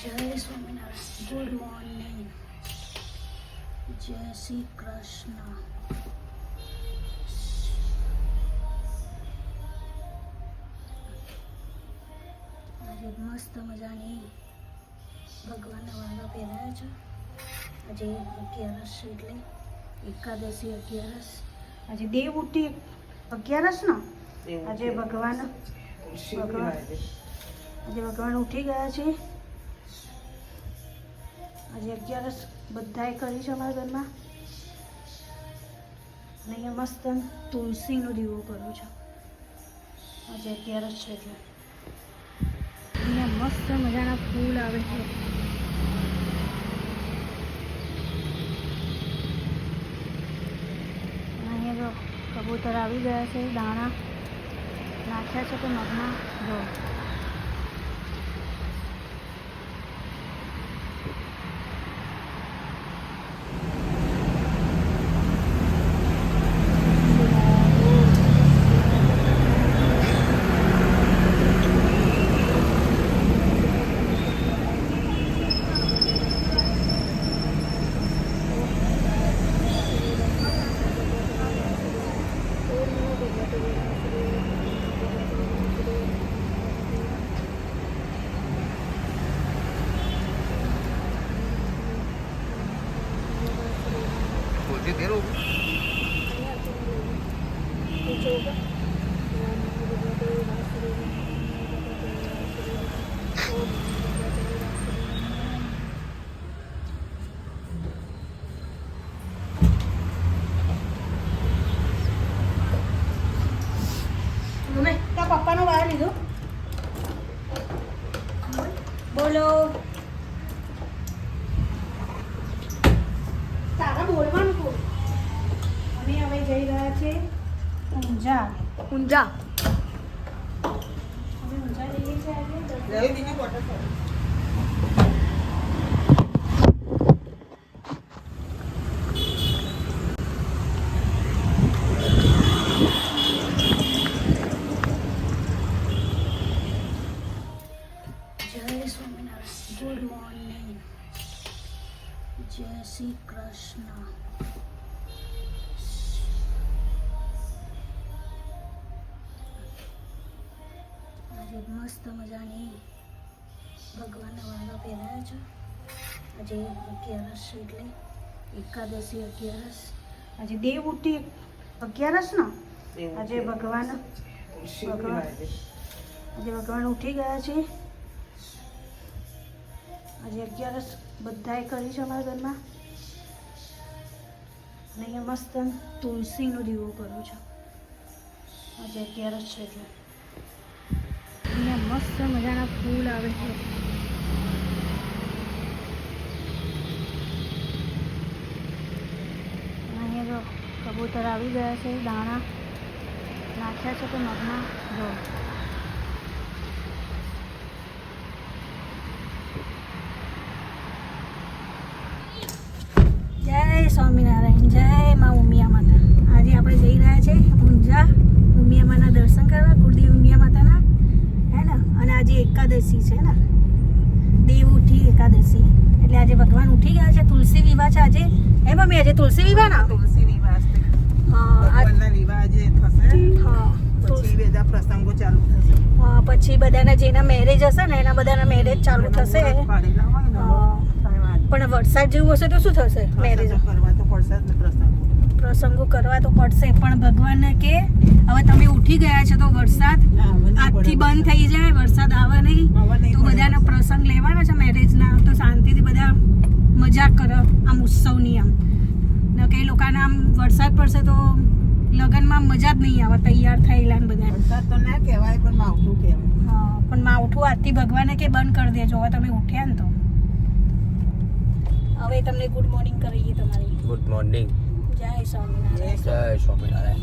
જય Swaminarayan. Good morning. જય શ્રી કૃષ્ણ. આજે મસ્ત મજાની ભગવાનના વાળા પહેરાયા છે. આજે 11 છે એટલે એકાદશી 11. આજે દેવ ઉઠી 11 ને આજે ભગવાન ઉઠી ગયા છે. આજે 11 બધાએ કરી છે અમારા ઘરમાં. અને અહીંયા મસ્ત તુલસીનો દીવો કર્યો છે. આજે 11 છે એટલે અહીંયા મસ્ત મજાના ફૂલ આવે છે. અહીંયા જો કબૂતર આવી ગયા છે. દાણા નાખ્યા છે તો મગમાં જો પપ્પાનો વાર લીધો. બોલો તારા બોલવાનું બોલ. અમે હવે જઈ રહ્યા છે ઊંઝા. અમે ઊંઝા જઈએ છીએ આજે. જય સ્વામિનારાયણ. Good morning. જય શ્રી કૃષ્ણ. આજે મસ્ત મજાની ભગવાનના વાળા પહેરાયા છે. આજે 11 છે એટલે એકાદશી 11. આજે દેવ ઉઠી 11 ને આજે ભગવાન ઉઠી ગયા છે. આજે 11 બધાએ કરી છે અમારા ઘરમાં. અને અહીંયા મસ્ત તુલસીનો દીવો કર્યો છે. આજે 11 છે એટલે અહીંયા મસ્ત મજાના ફૂલ આવે છે. અહીંયા જો કબૂતર આવી ગયા છે. દાણા નાખ્યા છે તો મગમાં જો જય સ્વામિનારાયણ. જય મા ઉમિયા માતા. આજે આપણે જઈ રહ્યા છે ઊંઝા ઉમિયા માના દર્શન કરવા. કુળદેવી ઉમિયા માતાના હે ને. અને આજે એકાદશી છે ને, દેવ ઉઠી એકાદશી એટલે આજે ભગવાન ઉઠી ગયા છે. તુલસી વિવાહ છે આજે. હે મમ્મી આજે તુલસી વિવાહ ના તુલસી વિવાહ ભગવાનના વિવાહ આજે થશે. પછી બધા પ્રસંગો ચાલુ થશે. પછી બધાના જેના મેરેજ હશે ને એના બધાના મેરેજ ચાલુ થશે. પણ વરસાદ જેવું હશે તો શું થશે? મેરેજ કરવા તો પડશે જ. પ્રસંગો કરવા તો પડશે. પણ ભગવાનને કે હવે તમે ઉઠી ગયા છો તો વરસાદ આજથી બંધ થઈ જાય. વરસાદ આવે નહીં તો બધાના પ્રસંગ લેવાના છે મેરેજના. તો શાંતિથી બધા મજા કરે આમ ઉત્સવની. આમ ને કે લોકોને આમ વરસાદ પડશે તો લગ્નમાં મજા જ નહીં આવે. તૈયાર થયેલા ને બધા. વરસાદ તો ના કહેવાય પણ માવઠું કહેવાય. હા પણ માવઠું આજથી ભગવાને કે બંધ કરી દેજો. હવે તમે ઉઠ્યા ને તો હવે તમને ગુડ મોર્નિંગ કરીએ તમારી. Good morning. જય સ્વામિનારાયણ. જય સ્વામિનારાયણ.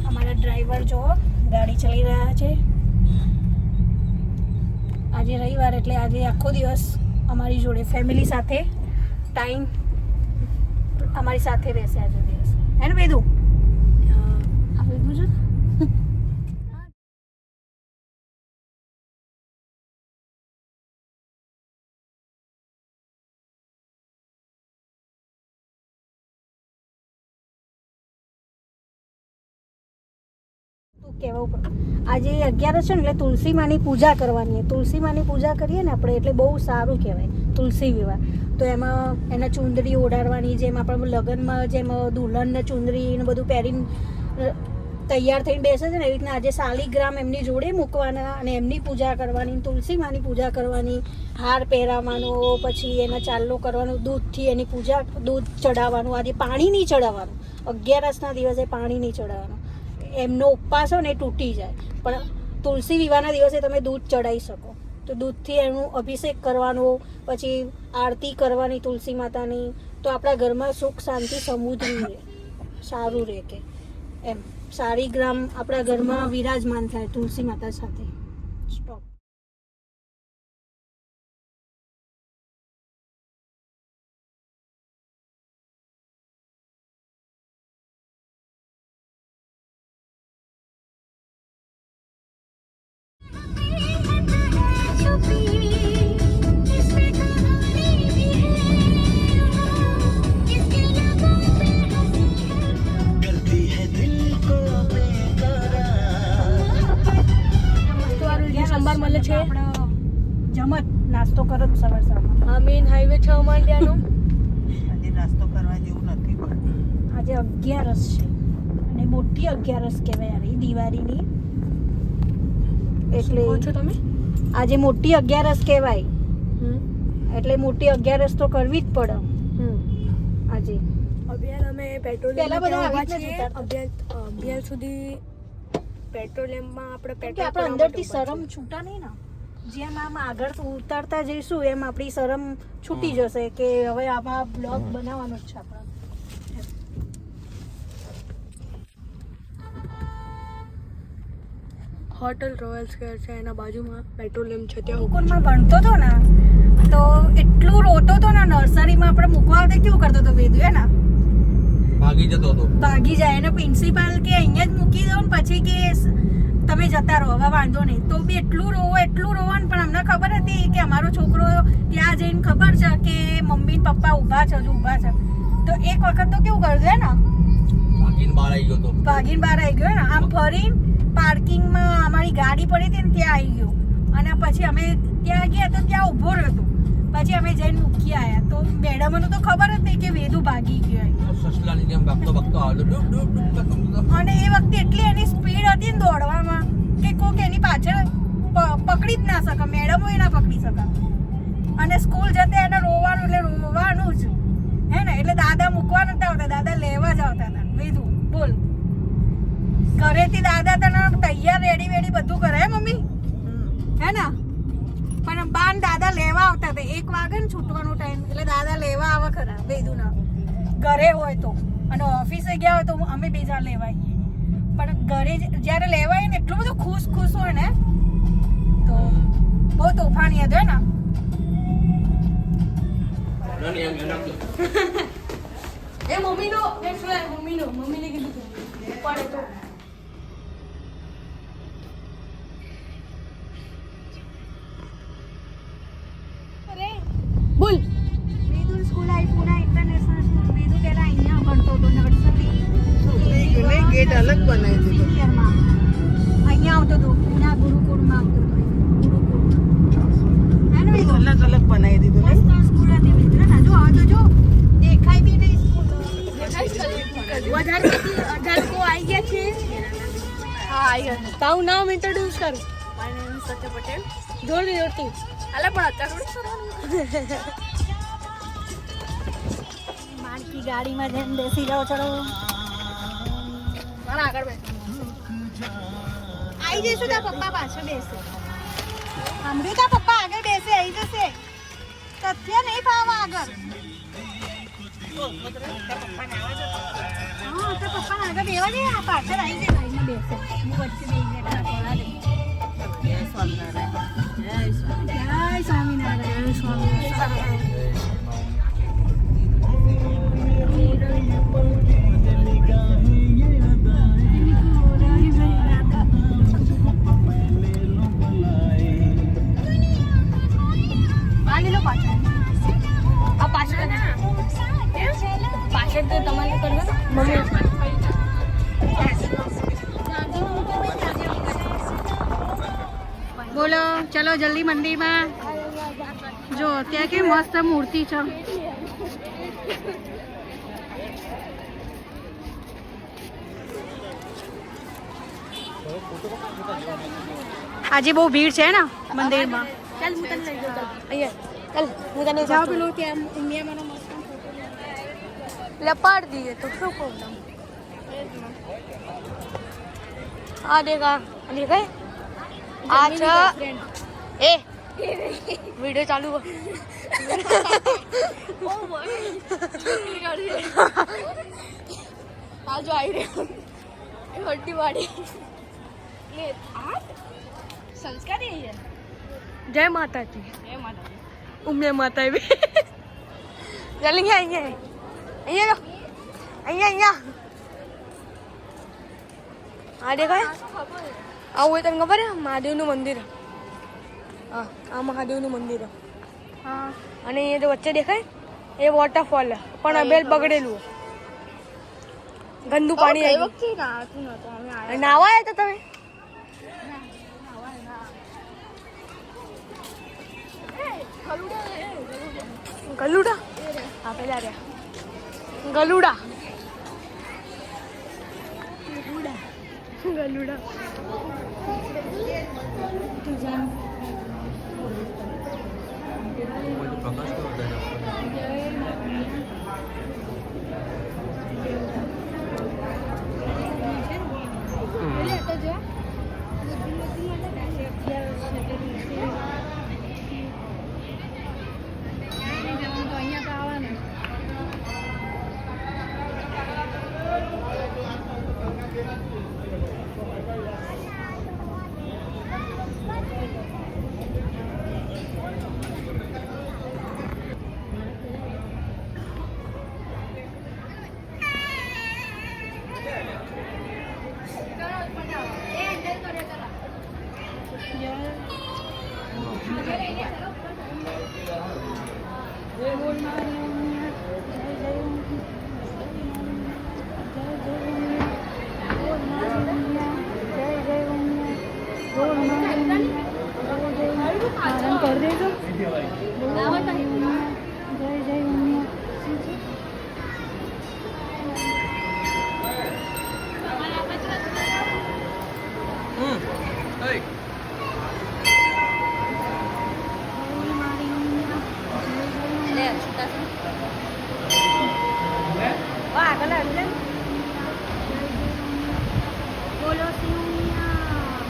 અમારા ડ્રાઈવર જો ગાડી ચલાવી રહ્યા છે. આજે રવિવાર એટલે આજે આખો દિવસ અમારી જોડે ફેમિલી સાથે ટાઈમ અમારી સાથે રહેશે આજે દિવસ. હે ને વેદુ? આ વેદુ છે. કહેવું પડે. આજે 11 છે ને એટલે તુલસી માની પૂજા કરવાની. તુલસી માની પૂજા કરીએ ને આપણે એટલે બહુ સારું કહેવાય તુલસી વિવાહ. તો એમાં એના ચુંદડી ઓઢાડવાની, જેમ આપણે લગ્નમાં જેમ દુલ્હનને ચુંદડી ને બધું પહેરીને તૈયાર થઈને બેસે છે ને, એવી રીતના આજે શાલિગ્રામ એમની જોડે મૂકવાના અને એમની પૂજા કરવાની, તુલસી માની પૂજા કરવાની, હાર પહેરાવવાનો, પછી એના ચાલ્લો કરવાનો, દૂધથી એની પૂજા, દૂધ ચડાવવાનું. આજે પાણી નહીં ચડાવવાનું, 11ના દિવસે પાણી નહીં ચડાવવાનું. એમનો ઉપવાસ હોય ને એ તૂટી જાય, પણ તુલસી વિવાહના દિવસે તમે દૂધ ચડાવી શકો. તો દૂધથી એનું અભિષેક કરવાનો, પછી આરતી કરવાની તુલસી માતાની. તો આપણા ઘરમાં સુખ શાંતિ સમૃદ્ધિ રહે, સારું રહે કે એમ. શાલિગ્રામ આપણા ઘરમાં વિરાજમાન થાય તુલસી માતા સાથે. સ્ટોપ. સંભાર મળે છે. જમત નાસ્તો કરો સવાર સવારમાં. આ મેઇન હાઈવે છે અમારે ત્યાંનો. આજે નાસ્તો કરવા જેવું નથી પણ આજે 11 છે અને મોટી 11 કહેવાય યાર એ દિવાળીની. એટલે કહો છો તમે? આજે મોટી 11 કહેવાય, એટલે મોટી 11 તો કરવી જ પડે આજે. અભિયાન અમે પેટ્રોલિયમ પહેલા બધા આવી જ નતા. અભિયાન સુધી પેટ્રોલિયમમાં આપણે કે પેટ્રોલ આપણે અંદરથી શરમ છૂટા નહીં ને, જેમ આમ આગળ ઉતારતા જઈશું એમ આપણી શરમ છૂટી જશે કે હવે આમાં બ્લોગ બનાવવાનો જ છે આપણે. હોટલ રોયલ સ્ક્વેર છે, એના બાજુમાં પેટ્રોલિયમ છે. ત્યાં મુકુંદમાં ભણતો હતો ને તો એટલું રોતો હતો ને, નર્સરીમાં આપણે મૂકવા આવતા કેવું કરતો હતો વેદુ, હે ને ભાગી જતો હતો. ભાગી જાય અને પ્રિન્સિપાલ કે અહીંયા જ મૂકી દો ને પછી કે તમે જતા રહો, હવે વાંધો નહીં. તો બી એટલું રોવાનું, પણ અમને ખબર હતી કે અમારો છોકરો ત્યાં જઈને ખબર છે કે મમ્મી ને પપ્પા ઊભા છે, હજુ ઊભા છે. તો એક વખત તો કેવું કરજો હે ને, ભાગીને બહાર આવી ગયો હતો. ભાગીને બહાર આવી ગયો ને, આમ ફરીને પાર્કિંગમાં અમારી ગાડી પડી હતી ને ત્યાં આવી ગયો. અને પછી અમે ત્યાં ગયા તો ત્યાં ઊભો રહ્યો હતો. પછી અમે જઈને મૂકી આવ્યા. તો મેડમને તો ખબર જ નહીં કે વેદુ ભાગી ગયો. સસલાની જેમ ભાગતો આવ્યો. ડૂબ ડૂબ ડૂબ કરતો હતો. અને એ વખતે એટલી એની સ્પીડ હતી ને દોડવામાં કે કોક એની પાછળ પકડી જ ના શકે, મેડમો એ ના પકડી શકે. અને સ્કૂલ જતે એને રોવાનું એટલે રોવાનું જ, હે ને. એટલે દાદા મૂકવા નતા આવતા, દાદા લેવા જ આવતા હતા. વેદુ બોલ, ઘરેથી દાદા તને તૈયાર રેડી બધું કરે હે મમ્મી, હે ને. પણ બાન દાદા લેવા આવતા હતા. 1 વાગે ને છૂટવાનો ટાઈમ એટલે દાદા લેવા આવે ખરા વેદુના, ઘરે હોય તો. અને ઓફિસે ગયા હોય તો અમે બીજા લેવા આવીએ. પણ ઘરે જ્યારે લેવા આવીએ ને એટલું બધું ખુશ હોય ને, તો બહુ તોફાની હતો હે ને. એ મમ્મીનો મમ્મીને કીધું પડે તો બોલ. વેદુ સ્કૂલ આવી, પુના ઇન્ટરનેશનલ સ્કૂલ. વેદુ પહેલા અહીંયા ભણતો હતો નર્સરી, ગેટ અલગ બનાવી દીધો. સિનિયરમાં અહીંયા આવતો હતો, પુના ગુરુકુળમાં આવતો હતો. હે ને વેદુ? અલગ બનાવી દીધું ને. મસ્ત સ્કૂલ હતી વેદુ. હે ને? જો હવે તો જો દેખાય બી નહીં સ્કૂલ. વધારે 18 આવી ગયા છે. હા આવી ગયા. તારું નામ ઇન્ટ્રોડ્યુસ કર. માય નેમ ઇઝ સત્ય પટેલ. જોરથી અલે પણ અત્યારે થોડું માણકી ગાડીમાં જેમ બેસી જાઓ, ચલો મારા આગળ બે. આવી જઈશું. તાર પપ્પા પાછળ બેસે. સાંભળ્યું? તાર પપ્પા આગળ બેસે, આવી જશે. સત્ય નહીં પાવા આગળ. હા, તાર પપ્પા આગળ બેવા દે, આ પાછળ આવી જાય ગાડીમાં બેસે. હું વચ્ચે બેસી જાય. જય સ્વામિનારાયણ. જય સ્વામિનારાયણ. જય સ્વામિનારાયણ. સ્વામિનારાયણ. આ પાછળ તો તમારે કરવું ને મમ્મી. ચલો જલ્દી મંદિરમાં. જો ત્યાં કેવી મસ્ત મૂર્તિ છે. આજે બહુ ભીડ છે ને મંદિરમાં. ચાલ હું તને લઈ જાઉં. અહીંયા ચાલ હું તને જાઓ પેલું ત્યાં ઇન્ડિયામાં મસ્ત લપાડ દઈએ તો શું પ્રોબ્લેમ. આ દેખા દેખાય આ છે એ વિડિયો ચાલુ આ જો આવી રહ્યો એ વડ્ડી વાડી લે આ સંસ્કારી છે. જય માતાજી. જય માતાજી. ઉમે માતા બી ચાલી ગયા અહીંયા અહીંયા અહીંયા આ દેખાય આવું તને ખબર છે મહાદેવનું મંદિર. હા આ મહાદેવનું મંદિર. હા અને અહીંયા જો વચ્ચે દેખાય એ વોટરફોલ પણ અબેલ બગડેલું ગંદુ પાણી આવી. નાવા આવ્યા હતા તમે? ગલુડા હા પેલા રહ્યા ગલુડા ગલુડા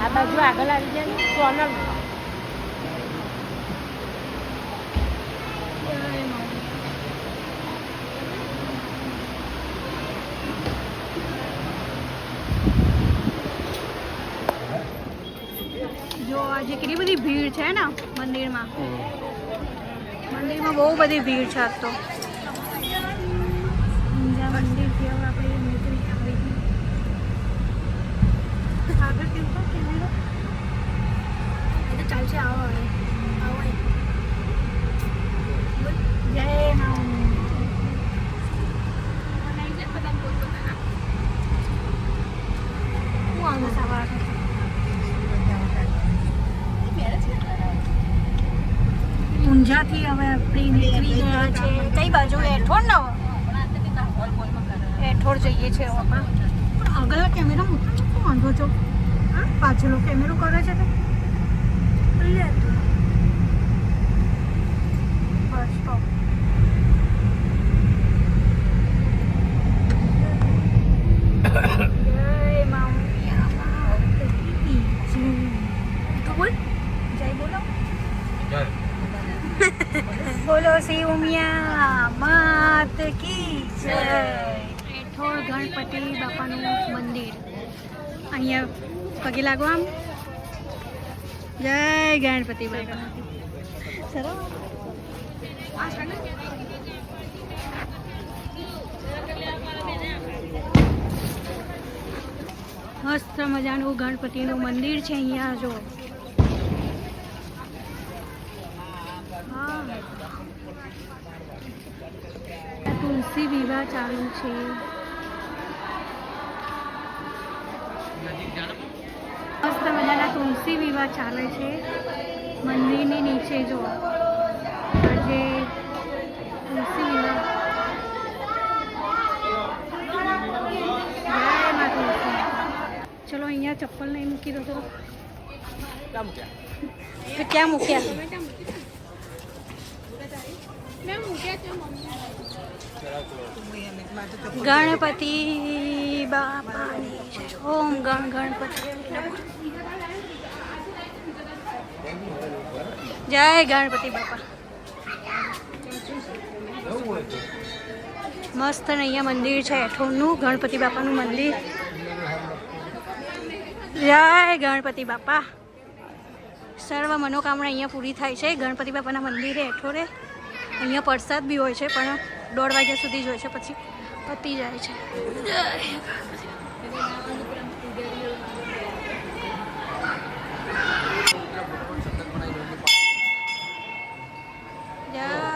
આ બાજુ આગળ આવી જાય સોનલ જો આજે કેટલી બધી ભીડ છે ને મંદિરમાં. મંદિરમાં બહુ બધી ભીડ છે આજ તો. મંદિરથી હવે આપણે નીકળી આવી આગળ કેમ તો કેમેરો એ તો ચાલશે. આવો આવો જય મા. હું આવું સવાર ઊંઝાથી હવે આપણે નીકળી ગયા છે. કઈ બાજુ? એઠોડ ને એઠોડ જઈએ છીએ હવે. પણ આગળ કેમેરો મૂકો વાંધો છો. હા પાછળનો કેમેરો કરે છે તો બસ સ્ટોપ. જય મા. બોલ જય બોલો. બોલો શ્રી ઉમિયા માત કી જય. એઠોડ ગણપતિ બાપાનું મંદિર. અહીંયા પગે લાગો આમ. જય ગણપતિ બાપા. સરસ. મસ્ત મજાનું ગણપતિનું મંદિર છે અહીંયા. જો તુલસી વિવાહ ચાલુ છે. મસ્ત મજાના તુલસી વિવાહ ચાલે છે. મંદિરની નીચે જો આજે તુલસી વિના જય મા તુલસી. ચલો અહીંયા ચપ્પલ નહીં મૂકી દો. ચલો તો ક્યાં મૂક્યા? ગણપતિ બાપાની જય. ઓમ ગણપતિ જય ગણપતિ બાપા. મસ્ત ને અહીંયા મંદિર છે એઠોણનું ગણપતિ બાપાનું મંદિર. જય ગણપતિ બાપા. સર્વ મનોકામના અહીંયા પૂરી થાય છે ગણપતિ બાપાના મંદિરે એઠોરે. અહીંયા પ્રસાદ બી હોય છે પણ 1:30 વાગ્યા સુધી જ હોય છે, પછી પતી જાય છે. જય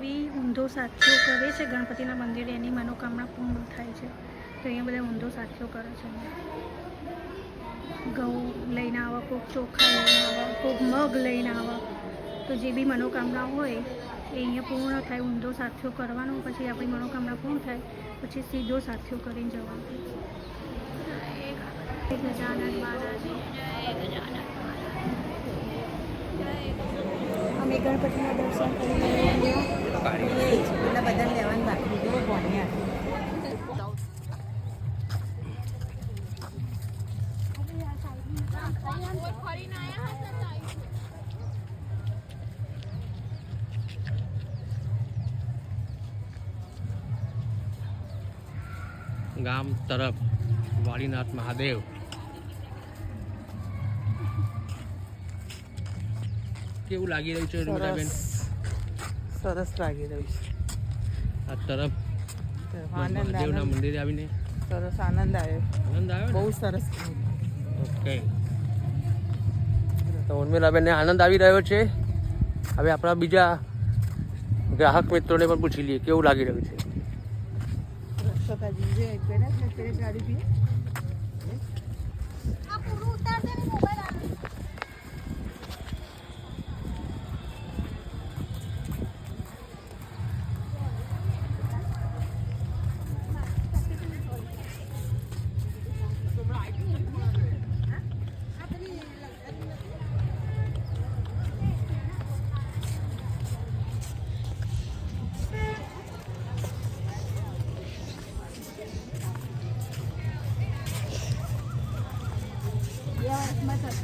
બી ઊંધો સાથીઓ કરે છે ગણપતિના મંદિરે, એની મનોકામના પૂર્ણ થાય છે. તો અહીંયા બધા ઊંધો સાથીઓ કરે છે. ઘઉં લઈને આવા, કોઈક ચોખા લઈને આવા, કોઈક મગ લઈને આવા. તો જે બી મનોકામના હોય એ અહીંયા પૂર્ણ થાય. ઊંધો સાથીઓ કરવાનો, પછી આપણી મનોકામના પૂર્ણ થાય, પછી સીધો સાથીઓ કરીને જવાનું. જય ગજાનન મહારાજ, જય ગજાનન મહારાજ. અમે ગણપતિના દર્શન કરીને બધા લેવાનું બાકી જો ભણ્યા. ગામ તરફ વાડીનાથ મહાદેવ. કેવું લાગી રહ્યું છે રૂમિલાબેન? સરસ લાગી રહ્યું છે. આ તરફ આનંદ મહાદેવના મંદિરે આવીને સરસ આનંદ આવ્યો. આનંદ આવ્યો બહુ સરસ. ઓકે, તો ઉર્મિલાબેનને આનંદ આવી રહ્યો છે. હવે આપણા બીજા ગ્રાહક મિત્રોને પણ પૂછી લઈએ કેવું લાગી રહ્યું છે. રક્ષકાજી જે પેલા ગાડી પીએ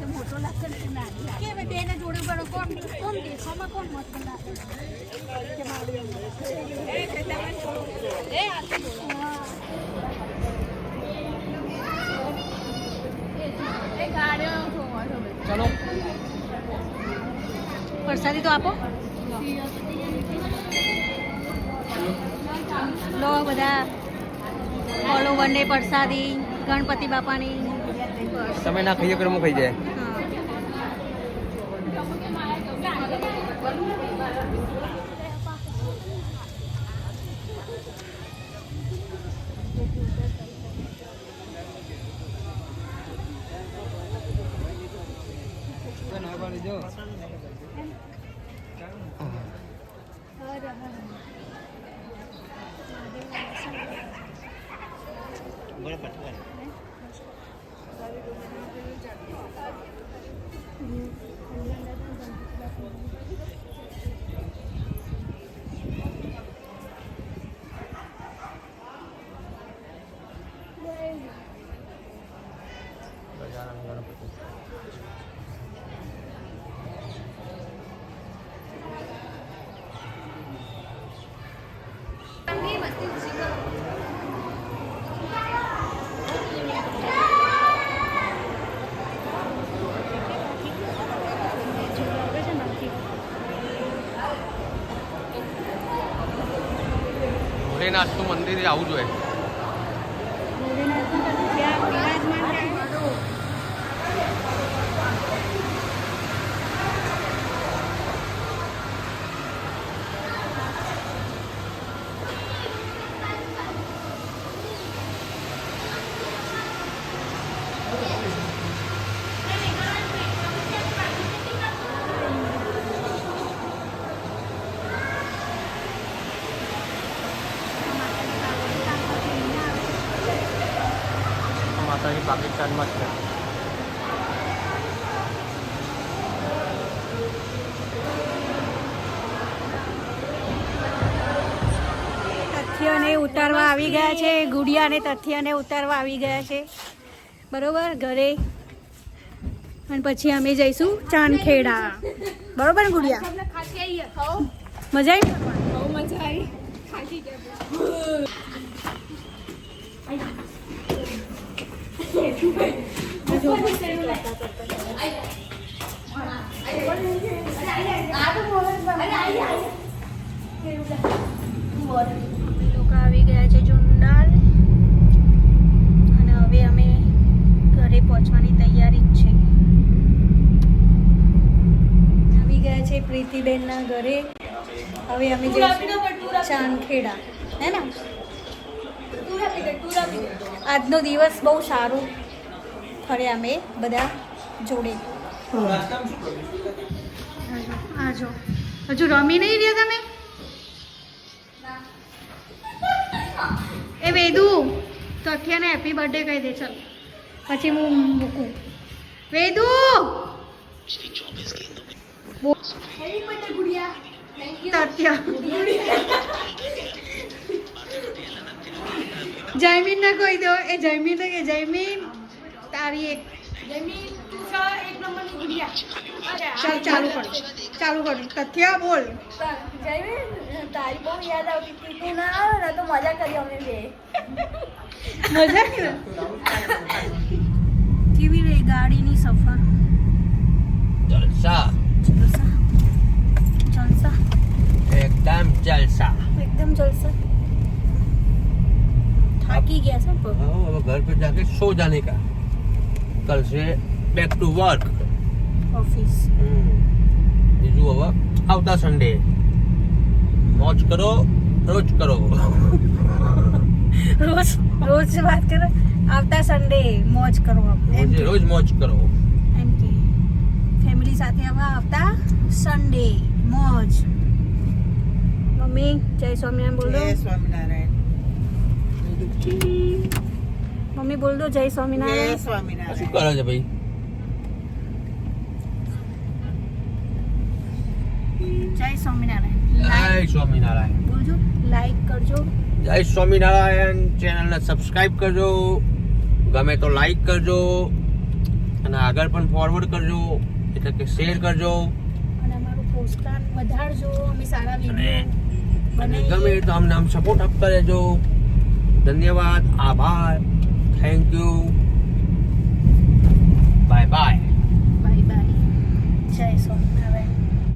મોટો લાગશે ને નાની કે બેને જોડે બરો કોણ દેખામાં કોણ મસ્ત લાગે ચલો પ્રસાદી તો આપો. લો બધા ફળો વનડે પ્રસાદી ગણપતિ બાપાની. તમે ના ખાઈએ કર્મ ખાઈ જાય. ભોલેનાથનું મંદિર આવું જોઈએ. માતાજી પાકિસ્તાનમાં છે. તથ્યને ઉતારવા આવી ગયા છે. ગુડિયાને તથ્યને ઉતારવા આવી ગયા છે બરોબર ઘરે. અને પછી અમે જઈશું ચાંદખેડા. બરોબર ને ગુડિયા? મજા આવી? લોકો આવી ગયા છે જુંડાલ અને હવે અમે ઘરે પહોંચવાની તૈયારી જ છે. આવી ગયા છે પ્રીતિબેનના ઘરે. હવે અમે જઈશું ચાંદખેડા. હે ને? આજનો દિવસ બહુ સારું ફરે અમે બધા જોડે. આજો હજુ રમી નહીં રહ્યા તમે? એ વેદુ તથ્યાને હેપી બર્થડે કહી દે. ચાલ પછી હું મૂકું. વેદુ તથ્ય જયમીન ને કહી દો. એ જયમીન ને કે જયમીન તારી એક ચાલ ચાલુ કર. તથ્ય બોલ. તારી બહુ યાદ આવતી હતી. તું ના આવે ને તો મજા કરી અમે બે. મજા કેવી રહી ગાડીની સફર? જલસા જલસા એકદમ જલસા. एकदम जलसा. થાકી ગયા છે પર. अब घर पे जाके सो जाने का. कल से बैक टू वर्क. ઓફિસ. બીજું હવે આવતા સન્ડે મોજ કરો, રોજ કરો. રોજ વાત કરો. આવતા સન્ડે મોજ કરો. એમ કે રોજ મોજ કરો. એમ કે ફેમિલી સાથે હવે આવતા સન્ડે મોજ. મમ્મી જય સ્વામિનારાયણ બોલ દો. જય સ્વામિનારાયણ. મમ્મી બોલ દો જય જય સ્વામિનારાયણ. શું સ્વામિનારાયણ. કરે છે ભાઈ? જય સ્વામિનારાયણ. જય સ્વામિનારાયણ. બોલજો લાઈક કરજો. જય સ્વામિનારાયણ. ચેનલને સબસ્ક્રાઇબ કરજો. ગમે તો લાઈક કરજો અને આગળ પણ ફોરવર્ડ કરજો, એટલે કે શેર કરજો. અને અમારું પોસ્ટકાર્ડ વધારજો. અમે સારા અને વિડીયો ગમે તો અમને આમ સપોર્ટ આપતા રહેજો. ધન્યવાદ, આભાર, thank you, bye bye. Bye bye. જય સ્વામિનારાયણ.